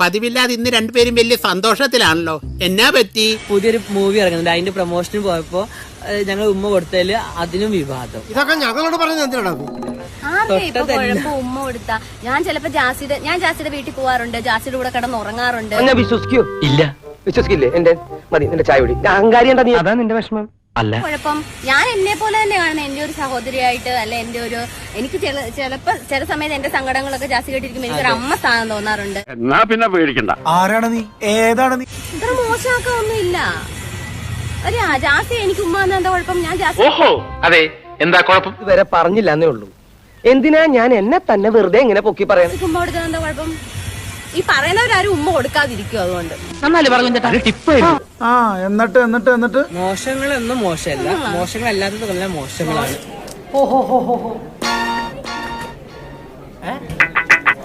പതിവില്ലാതെ ഇന്ന് രണ്ടുപേരും വലിയ സന്തോഷത്തിലാണല്ലോ. എന്നാ പറ്റി? പുതിയൊരു മൂവി ഇറങ്ങുന്നുണ്ട്, അതിന്റെ പ്രൊമോഷന് പോയപ്പോ ഞങ്ങൾ ഉമ്മ കൊടുത്തതില് അതിനും വിവാദം. ഇതൊക്കെ ഞങ്ങളോട് പറഞ്ഞത് എന്തിനാണ്? ഉമ്മ കൊടുത്താ ഞാൻ ചിലപ്പോ ജാസിയുടെ വീട്ടിൽ പോവാറുണ്ട്, ജാസിയുടെ കൂടെ കിടന്ന് ഉറങ്ങാറുണ്ട്. വിശ്വസിക്കൂ? ഇല്ല, വിശ്വസിക്കില്ലേ? എന്റെ മതി, നിന്റെ ചായ കുടി. അഹങ്കാരി എന്താ നീ? അതാ നിന്റെ വിഷമം. അല്ല കുഴപ്പം ഞാൻ എന്നെ പോലെ തന്നെ കാണുന്നത്, എന്റെ ഒരു സഹോദരിയായിട്ട്. അല്ലെ എന്റെ ഒരു എനിക്ക് ചിലപ്പോ ചില സമയത്ത് എന്റെ സങ്കടങ്ങളൊക്കെ ജാസി കേട്ടിരിക്കുമ്പോൾ എനിക്കൊരു അമ്മ സ്ഥാനം തോന്നാറുണ്ട്. എന്നാ പിന്നെ പേടിക്കണ്ട. ആരാണ് നീ? ഏതാണ് നീ? ഇത്ര മോശമാക്കാൻ ഒന്നുമില്ല. ജാസി എനിക്ക് ഉമ്മ എന്താ കുഴപ്പം? ഞാൻ ജാസി അതെ, എന്താ കുഴപ്പം? ഇതുവരെ പറഞ്ഞില്ല എന്നേ ഉള്ളൂ. എന്തിനാ ഞാൻ എന്നെ തന്നെ വെറുതെ ഇങ്ങനെ പൊക്കി പറയാൻ? ഉമ്മ കൊടുക്കാൻ എന്താ കുഴപ്പം? ഈ പറയുന്നവരാരും ഉമ്മ കൊടുക്കാതിരിക്കും. അതുകൊണ്ട് എന്നിട്ട് മോശങ്ങളൊന്നും മോശമല്ല, മോശങ്ങളല്ലാത്തതെല്ലാം മോശങ്ങളാണ്.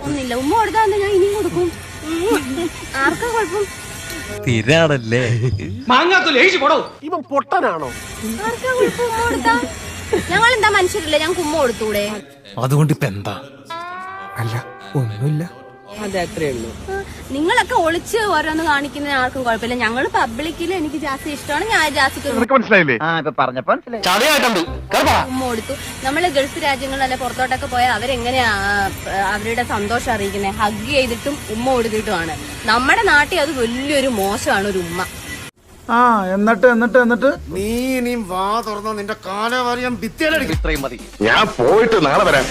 ഒന്നില്ല, ഉമ്മ കൊടുത്താ എന്താ ഞാൻ ഇനിയും കൊടുക്കും. ആർക്കാ കുഴപ്പം? സ്ഥിരാണല്ലേ? ഇവൻ പൊട്ടനാണോ? ആർക്കാ കുഴപ്പം ഉമ്മ കൊടുത്താ? ഞങ്ങൾ എന്താ മനുഷ്യരില്ലേ? ഞങ്ങൾക്ക് ഉമ്മ കൊടുത്തൂടെ? അതുകൊണ്ട് ഇപ്പൊ എന്താ? അല്ല, ഒന്നുമില്ല. അതെ, അത്രേ ഉള്ളൂ. നിങ്ങളൊക്കെ ഒളിച്ച് ഓരോന്ന് കാണിക്കുന്ന ആർക്കും കുഴപ്പമില്ല. ഞങ്ങൾ പബ്ലിക്കിൽ എനിക്ക് ജാസ്തി ഇഷ്ടമാണ്, ഞാൻ ജാസ്തിക്ക് മനസ്സിലായില്ലേ? ഉമ്മ കൊടുത്തു. നമ്മള് ഗൾഫ് രാജ്യങ്ങളിലല്ല പുറത്തോട്ടൊക്കെ പോയാൽ അവരെങ്ങനെയാ അവരുടെ സന്തോഷം അറിയിക്കുന്നത്? ഹഗ് ചെയ്തിട്ടും ഉമ്മ കൊടുത്തിട്ടുമാണ്. നമ്മുടെ നാട്ടിൽ അത് വലിയൊരു മോശമാണ് ഒരു ഉമ്മ. എന്നിട്ട് നീ ഇനിയും വാ തുറന്ന നിന്റെ കാലം അറിയാൻ ഭിത്തിയിലടിക്കും. ഞാൻ പോയിട്ട് നാളെ വരാം.